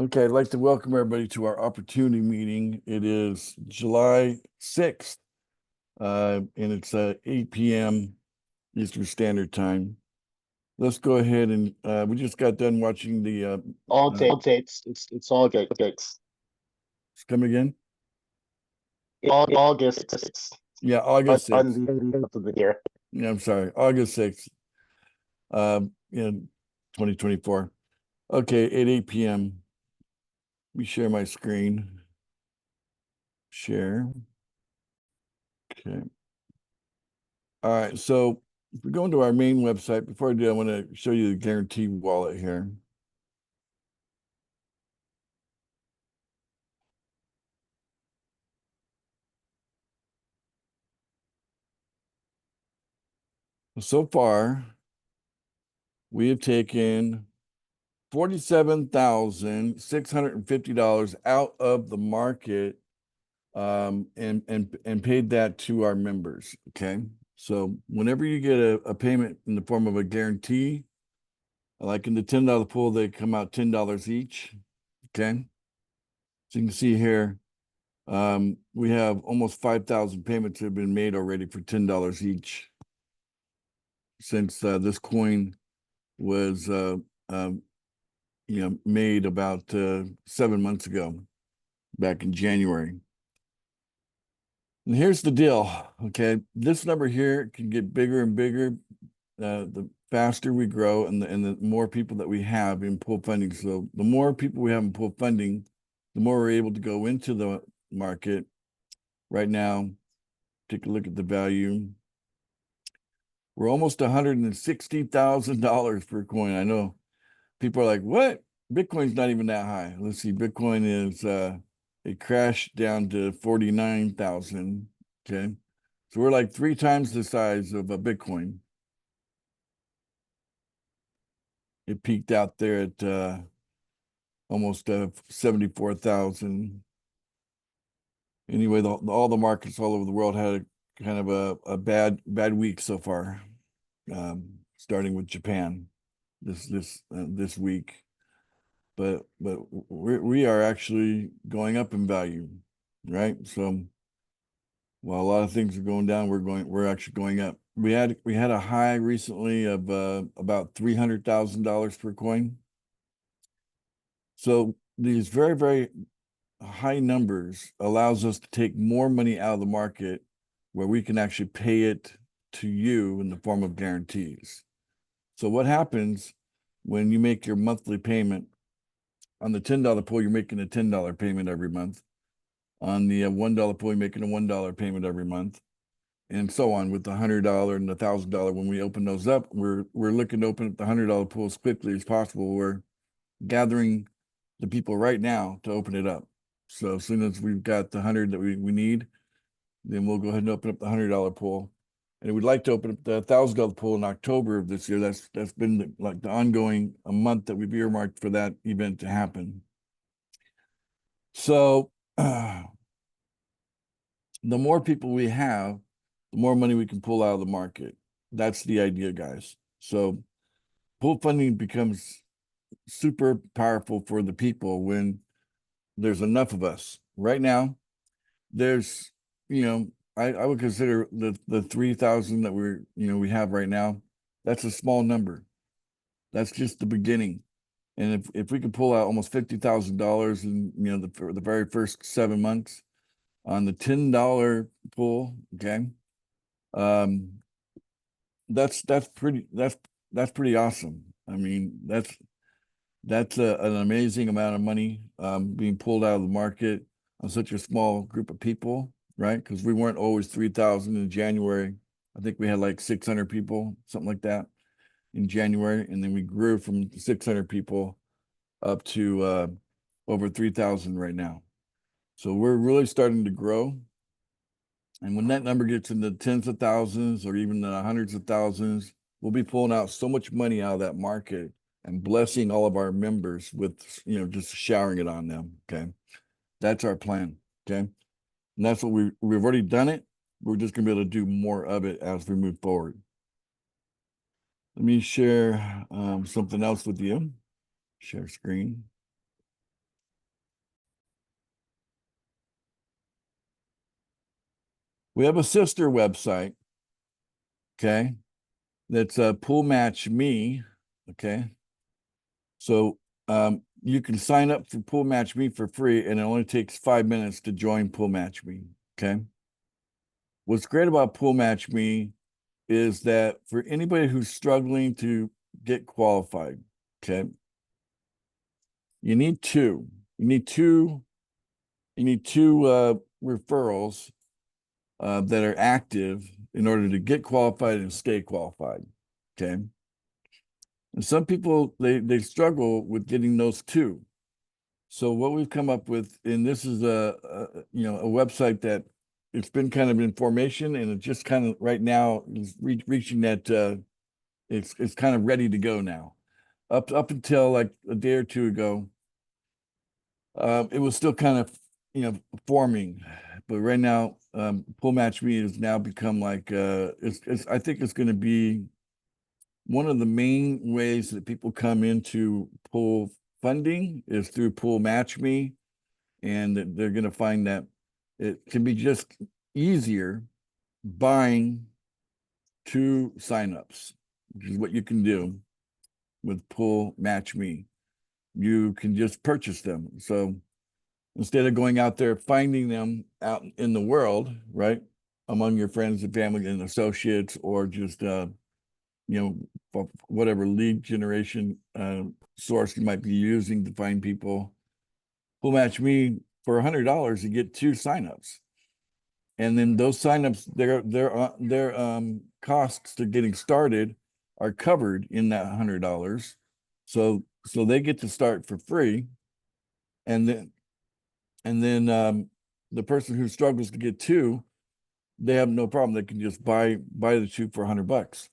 Okay, I'd like to welcome everybody to our opportunity meeting. It is July 6th, and it's 8 p.m. Eastern Standard Time. Let's go ahead and we just got done watching the All dates. It's all dates. come again? August 6th. Yeah, August 6th. On the end of the year. Yeah, I'm sorry, August 6th, in 2024. Okay, at 8 p.m. Let me share my screen. Share. Okay. All right, so if we go into our main website, before I do, I want to show you the Guarantee wallet here. So far, we have taken $47,650 out of the market, and paid that to our members. Okay, so whenever you get a payment in the form of a guarantee, like in the $10 pool, they come out $10 each. Okay, so you can see here, we have almost 5,000 payments have been made already for $10 each since this coin was made about 7 months ago, back in January. And here's the deal, okay? This number here can get bigger and bigger the faster we grow and the more people that we have in pool funding. So the more people we have in pool funding, the more we're able to go into the market. Right now, take a look at the value. We're almost $160,000 per coin. I know people are like, what? Bitcoin's not even that high. Let's see. Bitcoin is it crashed down to 49,000. Okay. So we're like 3 times the size of a Bitcoin. It peaked out there at almost 74,000. Anyway, all the markets all over the world had a kind of a bad week so far, starting with Japan this week. But we are actually going up in value, right? So while a lot of things are going down, we're actually going up. We had a high recently of about $300,000 per coin. So these very, very high numbers allows us to take more money out of the market where we can actually pay it to you in the form of guarantees. So what happens when you make your monthly payment on the $10 pool, you're making a $10 payment every month. On the $1 pool, you're making a $1 payment every month, and so on with the $100 and the $1,000. When we open those up, we're looking to open up the $100 pool as quickly as possible. We're gathering the people right now to open it up. So as soon as we've got the 100 that we need, then we'll go ahead and open up the $100 pool. And we'd like to open up the $1,000 pool in October of this year. That's been like the ongoing a month that we've earmarked for that event to happen. So the more people we have, the more money we can pull out of the market. That's the idea, guys. So pool funding becomes super powerful for the people when there's enough of us. Right now, there's, I would consider the 3,000 that we have right now, that's a small number. That's just the beginning. And if we could pull out almost $50,000 in, the very first 7 months on the $10 pool, okay, that's pretty awesome. I mean, that's an amazing amount of money being pulled out of the market on such a small group of people, right? Because we weren't always 3,000 in January. I think we had like 600 people, something like that in January. And then we grew from 600 people up to over 3,000 right now. So we're really starting to grow. And when that number gets into tens of thousands or even the hundreds of thousands, we'll be pulling out so much money out of that market and blessing all of our members with, just showering it on them. Okay. That's our plan. Okay. And that's what we've already done it. We're just going to be able to do more of it as we move forward. Let me share something else with you. Share screen. We have a sister website, okay, that's Pool Match Me, okay. So you can sign up for Pool Match Me for free, and it only takes 5 minutes to join Pool Match Me, okay. What's great about Pool Match Me is that for anybody who's struggling to get qualified, okay, you need two. You need two referrals that are active in order to get qualified and stay qualified. Okay. And some people they struggle with getting those two. So what we've come up with, and this is a a website that it's been kind of in formation, and it just kind of right now is reaching that it's kind of ready to go now. Up until like a day or two ago, it was still kind of forming, but right now, Pool Match Me has now become like it's I think it's going to be one of the main ways that people come into pool funding is through Pool Match Me, and that they're going to find that it can be just easier buying two signups, which is what you can do with Pool Match Me. You can just purchase them. So instead of going out there finding them out in the world, right, among your friends and family and associates, or just whatever lead generation source you might be using to find people, Pool Match Me for $100, you get two signups, and then those signups, their costs to getting started are covered in that $100, so they get to start for free, and then the person who struggles to get two, they have no problem. They can just buy the two for $100.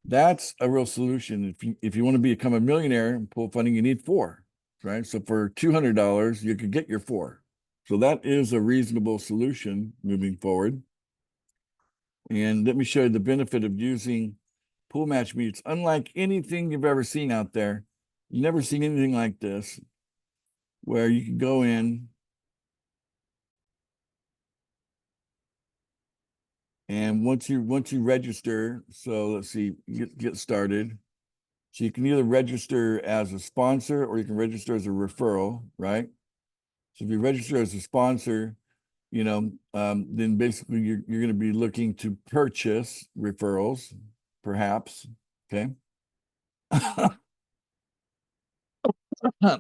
That's a real solution. If you want to become a millionaire in pool funding, you need four, right? So for $200, you could get your four. So that is a reasonable solution moving forward. And let me show you the benefit of using Pool Match Me. It's unlike anything you've ever seen out there. You've never seen anything like this, where you can go in and once you register, so let's see, get started. So you can either register as a sponsor or you can register as a referral, right? So if you register as a sponsor, then basically you're going to be looking to purchase referrals, perhaps. Okay.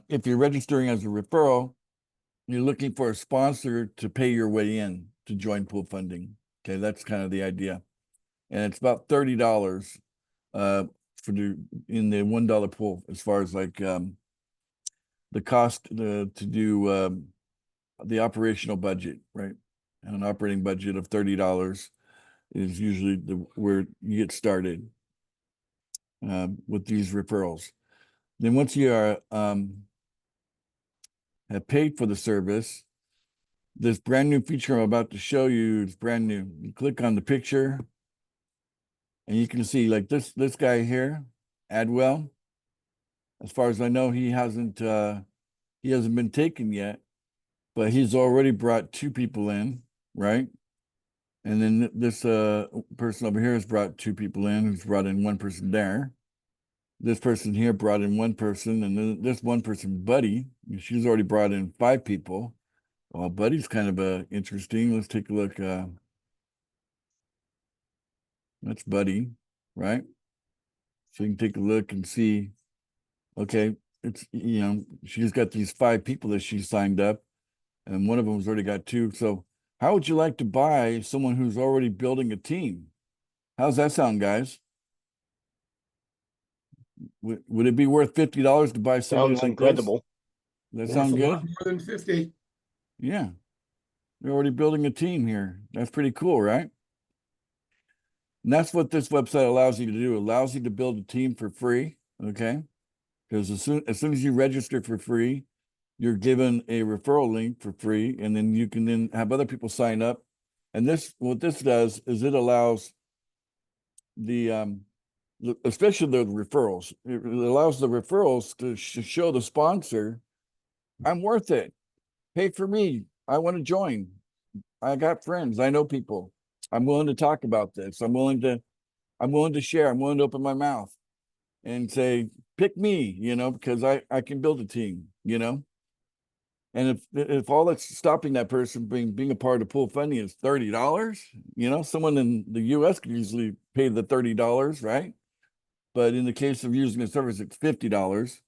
If you're registering as a referral, you're looking for a sponsor to pay your way in to join pool funding. Okay, that's kind of the idea. And it's about $30 in the $1 pool, as far as like the cost to do the operational budget, right? And an operating budget of $30 is usually where you get started with these referrals. Then once you are have paid for the service, this brand new feature I'm about to show you is brand new. You click on the picture, and you can see like this guy here, Adwell. As far as I know, he hasn't been taken yet, but he's already brought two people in, right? And then this person over here has brought two people in, who's brought in one person there. This person here brought in one person, and then this one person, Buddy, she's already brought in 5 people. Well, Buddy's kind of interesting. Let's take a look. That's Buddy, right? So you can take a look and see, okay, it's, she's got these 5 people that she signed up, and one of them's already got 2. So how would you like to buy someone who's already building a team? How's that sound, guys? Would it be worth $50 to buy somebody Sounds like incredible. this? That Worth sound a lot good? more than 50. Yeah. They're already building a team here. That's pretty cool, right? And that's what this website allows you to do. It allows you to build a team for free, okay? Because as soon as you register for free, you're given a referral link for free, and then you can then have other people sign up. And what this does is it allows especially the referrals. It allows the referrals to show the sponsor, I'm worth it. Pay for me. I want to join. I got friends. I know people. I'm willing to talk about this. I'm willing to share. I'm willing to open my mouth and say, pick me, because I can build a team, And if all that's stopping that person being a part of pool funding is $30, someone in the US could usually pay the $30, right? But in the case of using a service, it's $50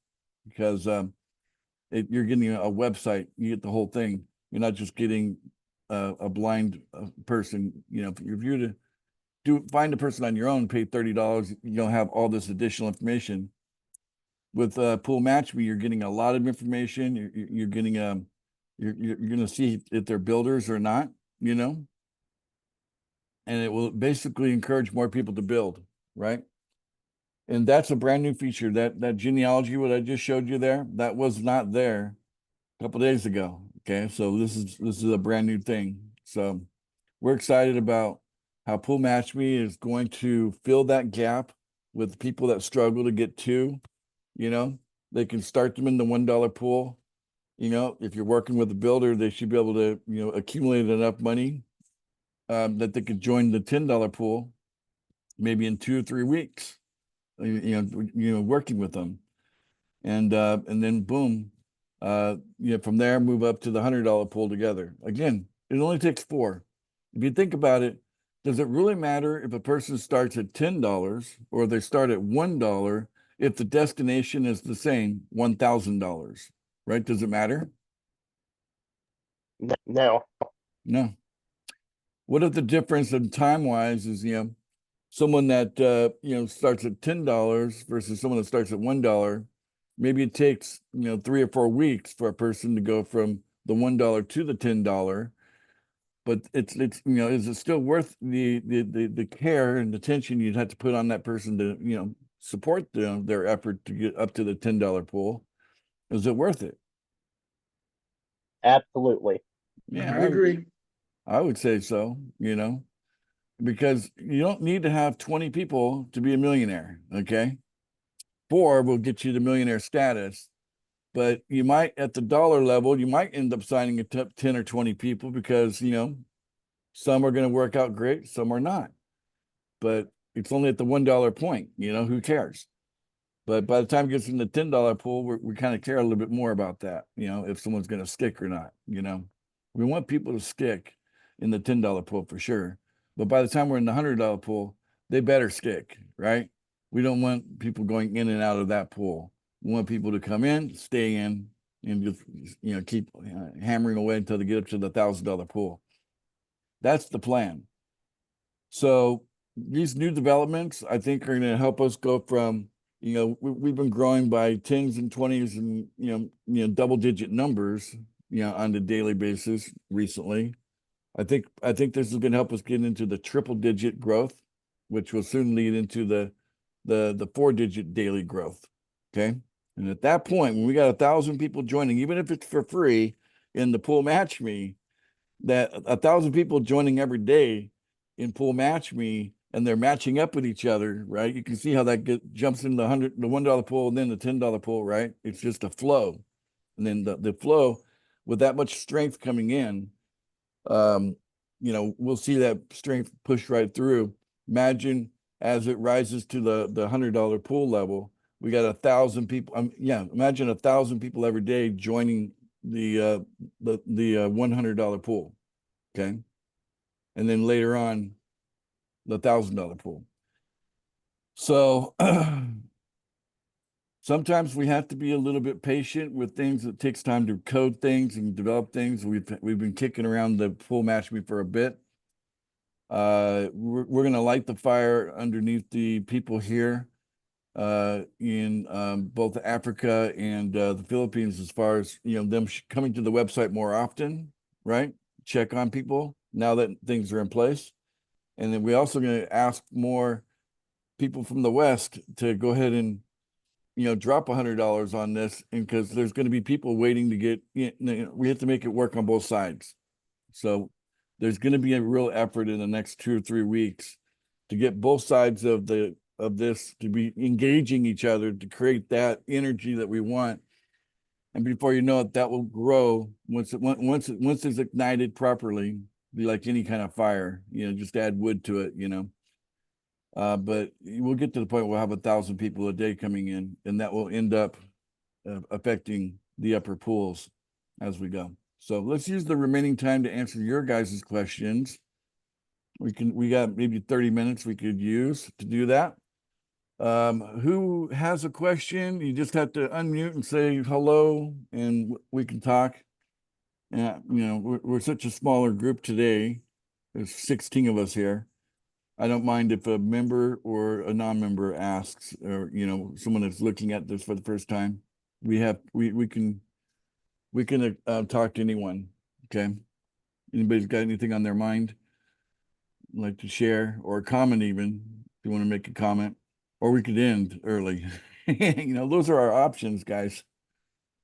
because you're getting a website, you get the whole thing. You're not just getting a blind person. If you're to find a person on your own, pay $30, you don't have all this additional information. With Pool Match Me, you're getting a lot of information. You're getting you're going to see if they're builders or not, and it will basically encourage more people to build, right? And that's a brand new feature. That genealogy, what I just showed you there, that was not there a couple days ago. Okay, so this is a brand new thing. So we're excited about how Pool Match Me is going to fill that gap with people that struggle to get to. They can start them in the $1 pool. If you're working with a builder, they should be able to, accumulate enough money that they could join the $10 pool, maybe in 2 or 3 weeks. Working with them, and then boom, from there move up to the $100 pool together. Again, it only takes 4. If you think about it, does it really matter if a person starts at $10 or they start at $1 if the destination is the same, $1,000, right? Does it matter? No. No. What if the difference in time-wise is, someone that starts at $10 versus someone that starts at $1? Maybe it takes 3 or 4 weeks for a person to go from the $1 to the $10. But it's is it still worth the care and attention you'd have to put on that person to support their effort to get up to the $10 pool? Is it worth it? Absolutely. Yeah, I agree. I would say so, because you don't need to have 20 people to be a millionaire, okay? 4 will get you to millionaire status, but you might, at the dollar level, you might end up signing a 10 or 20 people because, some are going to work out great, some are not. But it's only at the $1 point, who cares? But by the time it gets in the $10 pool, we kind of care a little bit more about that, if someone's going to stick or not, We want people to stick in the $10 pool for sure. But by the time we're in the $100 pool, they better stick, right? We don't want people going in and out of that pool. We want people to come in, stay in, and just keep hammering away until they get up to the $1,000 pool. That's the plan. So these new developments, I think, are going to help us go from we've been growing by 10s and 20s and double-digit numbers on a daily basis recently. I think this is going to help us get into the triple-digit growth, which will soon lead into the 4-digit daily growth. Okay, and at that point, when we got 1,000 people joining, even if it's for free in the Pool Match Me, that 1,000 people joining every day in Pool Match Me, and they're matching up with each other, right? You can see how that jumps into the $1 pool and then the $10 pool, right? It's just a flow, and then the flow with that much strength coming in, we'll see that strength push right through. Imagine as it rises to the $100 pool level, we got 1,000 people. Imagine 1,000 people every day joining the $100 pool, okay, and then later on the $1,000 pool. So sometimes we have to be a little bit patient with things. It takes time to code things and develop things. We've been kicking around the Pool Match Me for a bit. We're going to light the fire underneath the people here in both Africa and the Philippines, as far as them coming to the website more often, right? Check on people now that things are in place. And then we're also going to ask more people from the West to go ahead and drop $100 on this, and because there's going to be people waiting to get we have to make it work on both sides. So there's going to be a real effort in the next 2 or 3 weeks to get both sides of this to be engaging each other to create that energy that we want. And before you know it, that will grow once it's ignited properly. be like any kind of fire, just add wood to it, but we'll get to the point where we'll have 1,000 people a day coming in, and that will end up affecting the upper pools as we go. So let's use the remaining time to answer your guys' questions. We got maybe 30 minutes we could use to do that. Who has a question? You just have to unmute and say hello, and we can talk. Yeah, we're such a smaller group today. There's 16 of us here. I don't mind if a member or a non-member asks, or someone that's looking at this for the first time. We can talk to anyone. Okay. Anybody's got anything on their mind, like to share, or a comment even, if you want to make a comment, or we could end early. Those are our options, guys.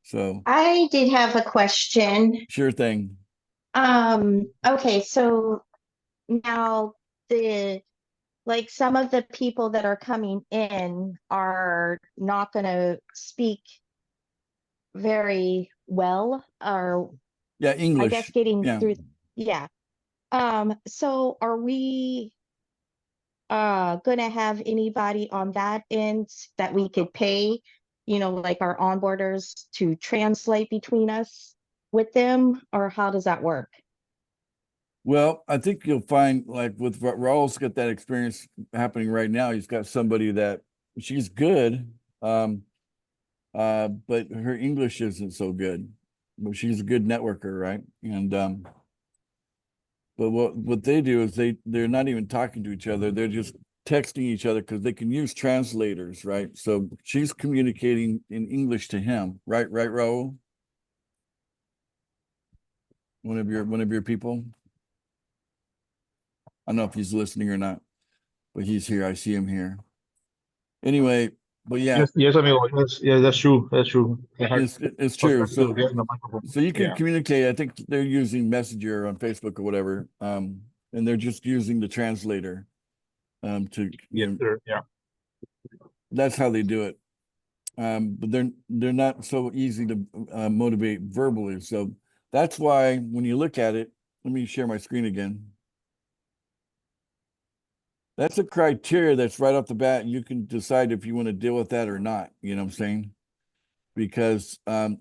So I did have a question. sure thing. Okay, so now some of the people that are coming in are not gonna speak very well, or Yeah, I English. guess getting Yeah. through, yeah. So are we gonna have anybody on that end that we could pay, like our onboarders to translate between us with them, or how does that work? Well, I think you'll find, like with Raul's got that experience happening right now. He's got somebody that she's good, but her English isn't so good. But she's a good networker, right? And but what they do is they're not even talking to each other. They're just texting each other because they can use translators, right? So she's communicating in English to him, right? Right, Raul? One of your people. I don't know if he's listening or not, but he's here. I see him here. Anyway, but yeah, Yes, amigo. Yes, yeah, that's true. That's true. it's true. To get in the microphone. So you can Yeah. communicate. I think they're using Messenger on Facebook or whatever, and they're just using the translator, to Yes, sir. Yeah. that's how they do it. But they're not so easy to motivate verbally. So that's why when you look at it, let me share my screen again. That's a criteria that's right off the bat. You can decide if you want to deal with that or not. You know what I'm saying? Because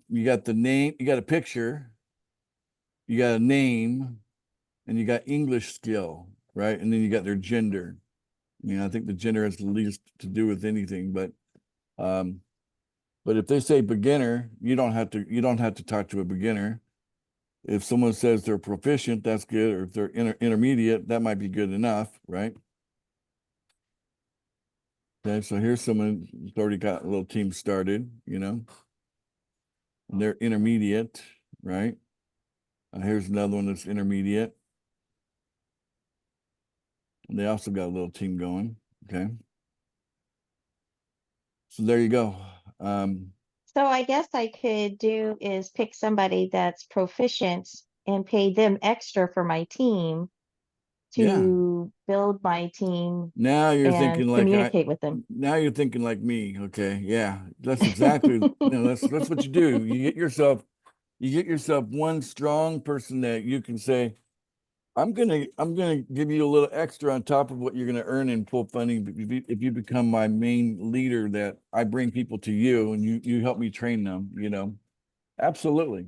you got the name, you got a picture, you got a name, and you got English skill, right? And then you got their gender. I think the gender has the least to do with anything, but if they say beginner, you don't have to talk to a beginner. If someone says they're proficient, that's good. Or if they're intermediate, that might be good enough, right? Okay, so here's someone who's already got a little team started, and they're intermediate, right? Here's another one that's intermediate. And they also got a little team going, okay? So there you go. So I guess I could do is pick somebody that's proficient and pay them extra for my team Yeah. to build my team Now you're and thinking like communicate with them. now you're thinking like me. Okay. Yeah. That's exactly, that's what you do. You get yourself one strong person that you can say, I'm gonna give you a little extra on top of what you're gonna earn in pool funding if you become my main leader, that I bring people to you and you help me train them. Absolutely.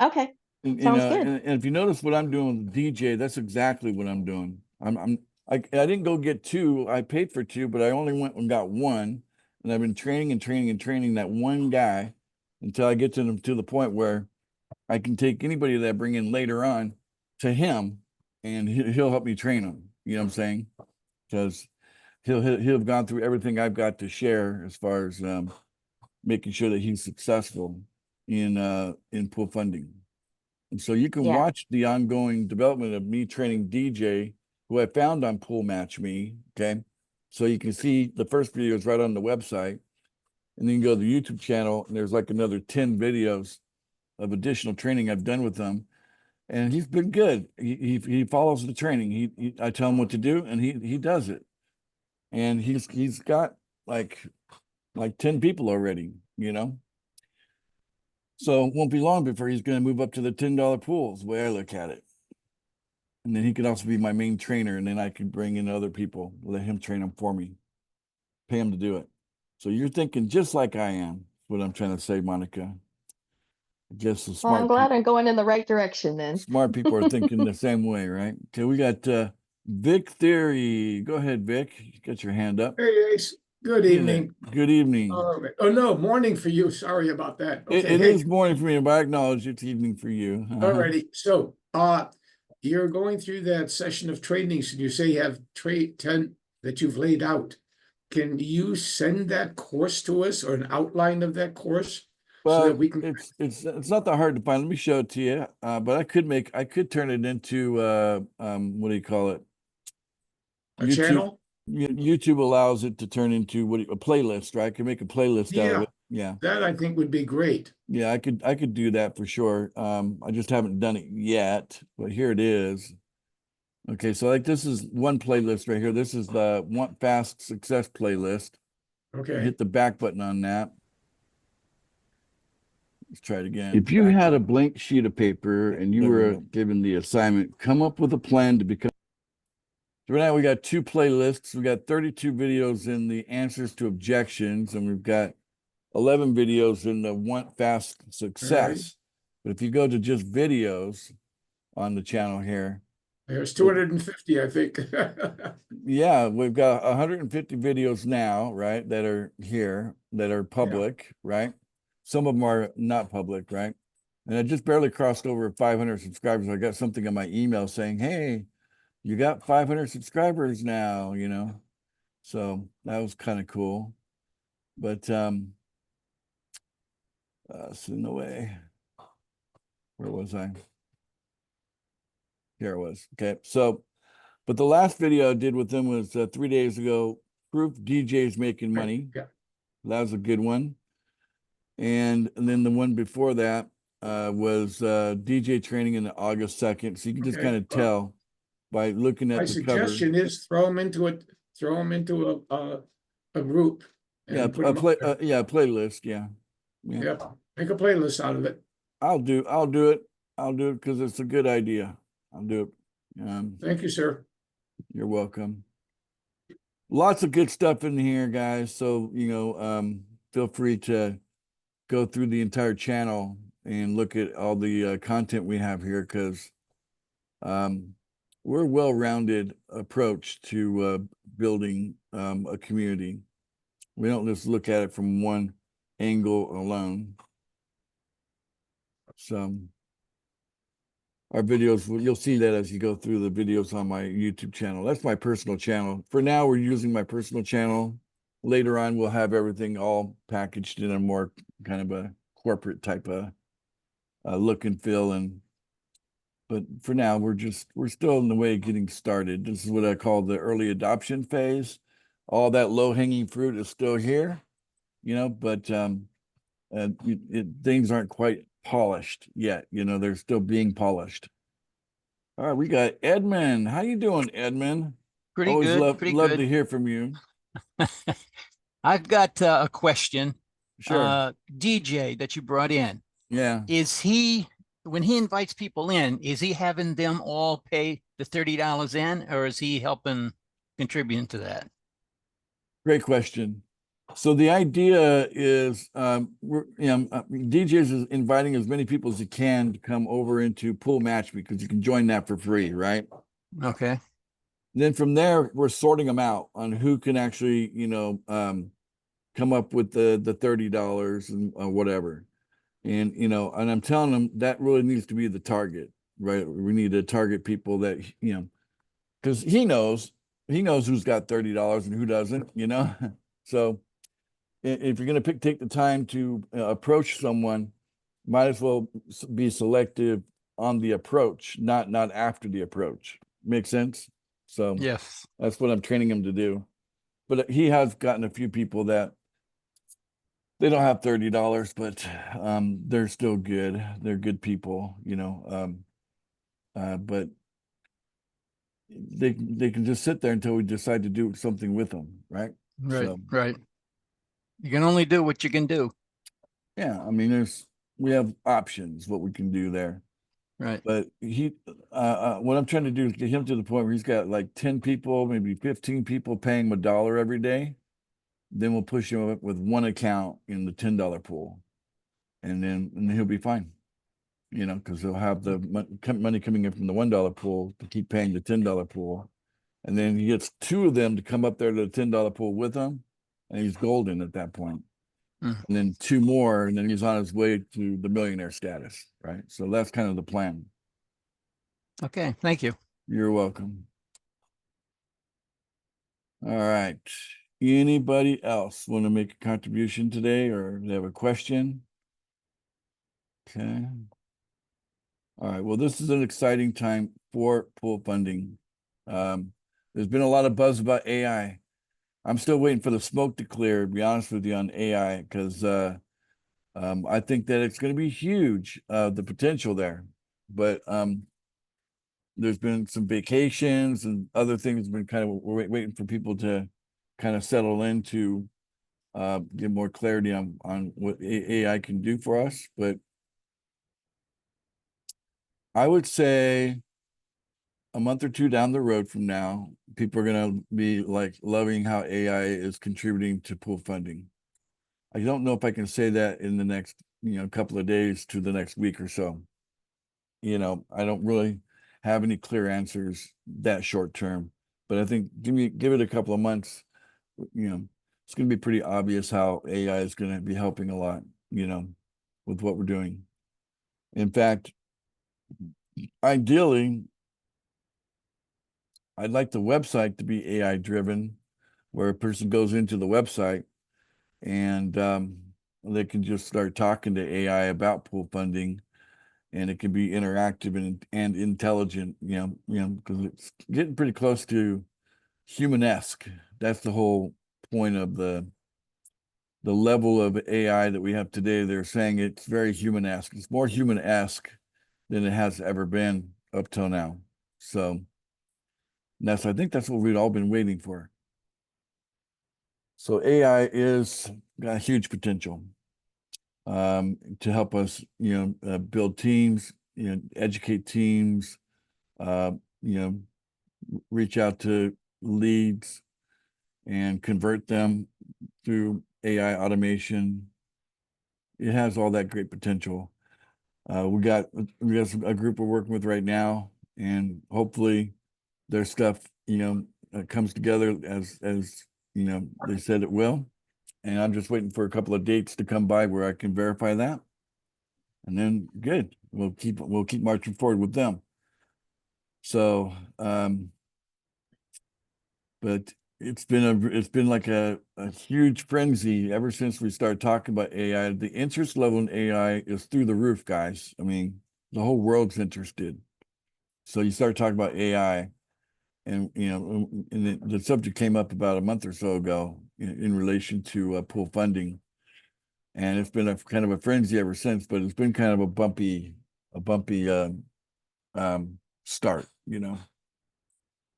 Okay, And, sounds good. and if you notice what I'm doing with DJ, that's exactly what I'm doing. I didn't go get two. I paid for two, but I only went and got one, and I've been training and training and training that one guy until I get to them to the point where I can take anybody that I bring in later on to him, and he'll help me train them. You know what I'm saying? Because he'll have gone through everything I've got to share as far as making sure that he's successful in pool funding. And so you can Yeah. watch the ongoing development of me training DJ, who I found on Pool Match Me. Okay. So you can see the first video is right on the website. And then you go to the YouTube channel, and there's like another 10 videos of additional training I've done with them. And he's been good. He follows the training. I tell him what to do, and he does it. And he's got like 10 people already. So it won't be long before he's going to move up to the $10 pools, the way I look at it. And then he could also be my main trainer, and then I could bring in other people, let him train them for me, pay him to do it. So you're thinking just like I am, what I'm trying to say, Monica. I guess the Well, I'm smart glad I'm going in the right direction then. smart people are thinking the same way, right? Okay, we got Vic Theory. Go ahead, Vic. You got your hand up. Hey, Ace, good Hey there. evening. Good evening. Oh, no, morning for you. Sorry about that. It Okay, hey, is morning for me, but I acknowledge it's evening for you. alrighty. So, you're going through that session of trainings and you say you have 10 that you've laid out. Can you send that course to us or an outline of that course? So Well, that we can, it's not that hard to find. Let me show it to you. But I could turn it into what do you call it? a channel? YouTube allows it to turn into a playlist, right? I can make a playlist out of Yeah. it. Yeah. That I think would be great. Yeah, I could do that for sure. I just haven't done it yet, but here it is. Okay, so like this is one playlist right here. This is the Want Fast Success playlist. Okay, Hit the back button on that. Let's try it again. If you had a blank sheet of paper and you were given the assignment, come up with a plan to become. So right now we got 2 playlists. We got 32 videos in the answers to objections, and we've got 11 videos in the Want Fast Success. But if you go to just videos on the channel here, there's 250, I think. yeah, we've got 150 videos now, right, that are here, that are public, right? Some of them are not public, right? And I just barely crossed over 500 subscribers. I got something in my email saying, hey, you got 500 subscribers now, you know? So that was kind of cool. But it's in the way. Where was I? Here it was. Okay, so, but the last video I did with them was 3 days ago. Proof DJ's making money. Yeah. That was a good one. And then the one before that was DJ training in August 2nd. So you can just Okay, kind of well, tell by looking My at the cover. suggestion is throw them into a group. Yeah, and put a 'em up there. playlist. Yeah. Yeah, make a playlist out of it. I'll do it. I'll do it because it's a good idea. I'll do it. Thank you, sir. You're welcome. Lots of good stuff in here, guys. So, feel free to go through the entire channel and look at all the content we have here, because we're a well-rounded approach to building a community. We don't just look at it from one angle alone. So our videos, you'll see that as you go through the videos on my YouTube channel. That's my personal channel. For now, we're using my personal channel. Later on, we'll have everything all packaged in a more kind of a corporate type of look and feel. But for now, we're still in the way of getting started. This is what I call the early adoption phase. All that low-hanging fruit is still here, but things aren't quite polished yet. They're still being polished. All right, we got Edmund. How you doing, Edmund? Pretty Always good. Pretty love good. to hear from you. I've got a question. Sure. DJ that you brought in, Yeah. is he, when he invites people in, is he having them all pay the $30 in, or is he helping contributing to that? Great question. So the idea is, DJs is inviting as many people as you can to come over into Pool Match, because you can join that for free, right? Okay. Then from there, we're sorting them out on who can actually, come up with the $30 and whatever. And, and I'm telling them that really needs to be the target, right? We need to target people that, because he knows who's got $30 and who doesn't, So if you're going to take the time to approach someone, might as well be selective on the approach, not after the approach. Make sense? So Yes. that's what I'm training him to do. But he has gotten a few people that they don't have $30, but they're still good. They're good people, but they can just sit there until we decide to do something with them, right? Right. So, Right. You can only do what you can do. yeah, I mean, we have options, what we can do there. Right. But what I'm trying to do is get him to the point where he's got like 10 people, maybe 15 people paying him $1 every day. Then we'll push him up with one account in the $10 pool. And then he'll be fine. You know, because he'll have the money coming in from the $1 pool to keep paying the $10 pool. And then he gets 2 of them to come up there to the $10 pool with him. And he's golden at that point. Mm. And then 2 more, and then he's on his way to the millionaire status, right? So that's kind of the plan. Okay, thank you. You're welcome. All right. Anybody else want to make a contribution today or they have a question? Okay. All right. Well, this is an exciting time for pool funding. There's been a lot of buzz about AI. I'm still waiting for the smoke to clear, to be honest with you, on AI, because I think that it's going to be huge, the potential there. But there's been some vacations and other things been kind of waiting for people to kind of settle into get more clarity on what AI can do for us. But I would say a month or 2 down the road from now, people are going to be like loving how AI is contributing to pool funding. I don't know if I can say that in the next, couple of days to the next week or so. I don't really have any clear answers that short term, but I think give it a couple of months, it's going to be pretty obvious how AI is going to be helping a lot, with what we're doing. In fact, ideally, I'd like the website to be AI driven, where a person goes into the website and they can just start talking to AI about pool funding, and it can be interactive and intelligent, because it's getting pretty close to human-esque. That's the whole point of the level of AI that we have today. They're saying it's very human-esque. It's more human-esque than it has ever been up till now. So I think that's what we've all been waiting for. So AI is got huge potential to help us, build teams, educate teams, reach out to leads and convert them through AI automation. It has all that great potential. We got a group we're working with right now, and hopefully their stuff, comes together as they said it will. And I'm just waiting for a couple of dates to come by where I can verify that. And then good, we'll keep marching forward with them. So, but it's been like a huge frenzy ever since we started talking about AI. The interest level in AI is through the roof, guys. I mean, the whole world's interested. So you start talking about AI, and and the subject came up about a month or so ago in relation to pool funding, and it's been a kind of a frenzy ever since. But it's been kind of a bumpy start,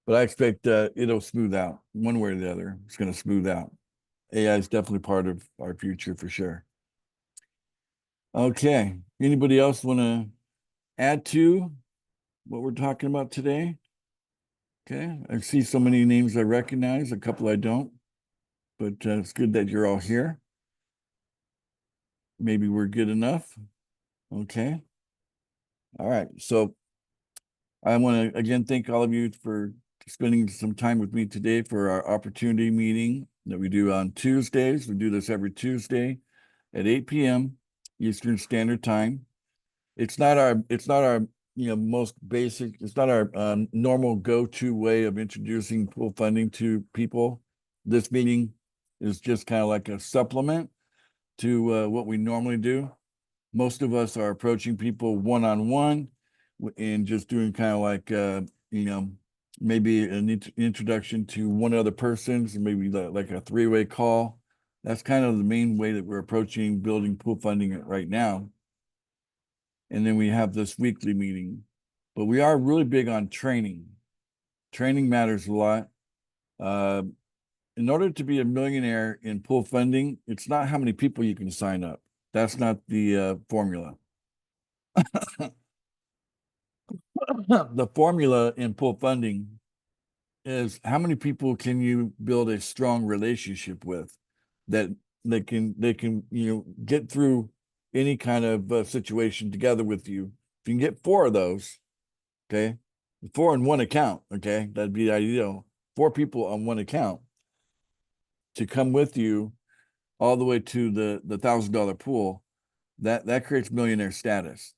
But I expect it'll smooth out one way or the other. It's going to smooth out. AI is definitely part of our future for sure. Okay. Anybody else want to add to what we're talking about today? Okay. I see so many names I recognize, a couple I don't, but it's good that you're all here. Maybe we're good enough. Okay. All right. So I want to again thank all of you for spending some time with me today for our opportunity meeting that we do on Tuesdays. We do this every Tuesday at 8 p.m. Eastern Standard Time. It's not our most basic, it's not our normal go-to way of introducing pool funding to people. This meeting is just kind of like a supplement to what we normally do. Most of us are approaching people one-on-one and just doing kind of like maybe an introduction to one other person, so maybe like a 3-way call. That's kind of the main way that we're approaching building pool funding right now. And then we have this weekly meeting, but we are really big on training. Training matters a lot. In order to be a millionaire in pool funding, it's not how many people you can sign up. That's not the formula. the formula in pool funding is how many people can you build a strong relationship with that they can get through any kind of situation together with you. If you can get 4 of those, okay, 4 in one account, okay, that'd be ideal. 4 people on one account to come with you all the way to the $1,000 pool, that creates millionaire status.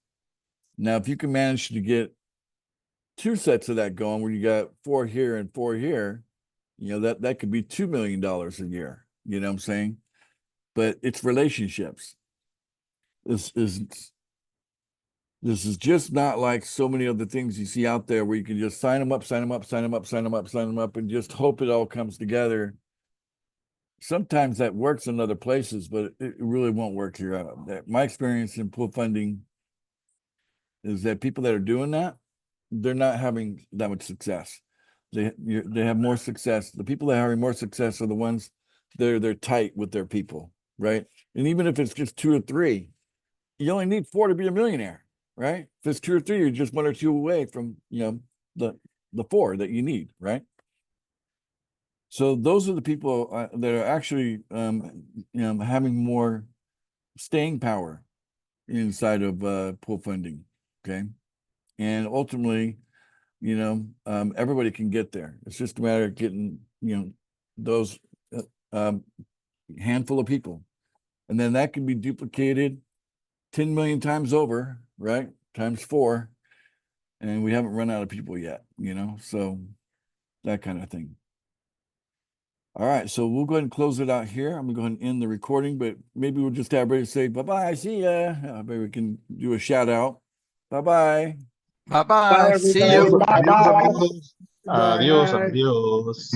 Now, if you can manage to get 2 sets of that going, where you got 4 here and 4 here, that could be $2 million a year. You know what I'm saying? But it's relationships. This is just not like so many other things you see out there where you can just sign them up, and just hope it all comes together. Sometimes that works in other places, but it really won't work here. My experience in pool funding is that people that are doing that, they're not having that much success. They have more success. The people that are having more success are the ones they're tight with their people, right? And even if it's just 2 or 3, you only need 4 to be a millionaire, right? If it's 2 or 3, you're just 1 or 2 away from the 4 that you need, right? So those are the people that are actually having more staying power inside of pool funding, okay? And ultimately, everybody can get there. It's just a matter of getting, those handful of people. And then that can be duplicated 10 million times over, right? Times 4. And we haven't run out of people yet, so that kind of thing. All right, so we'll go ahead and close it out here. I'm gonna go ahead and end the recording, but maybe we'll just have everybody say bye-bye, see ya. Maybe we can do a shout out. Bye-bye. Bye-bye. See you. Bye. Adios, amigos. Bye. Adios, adios.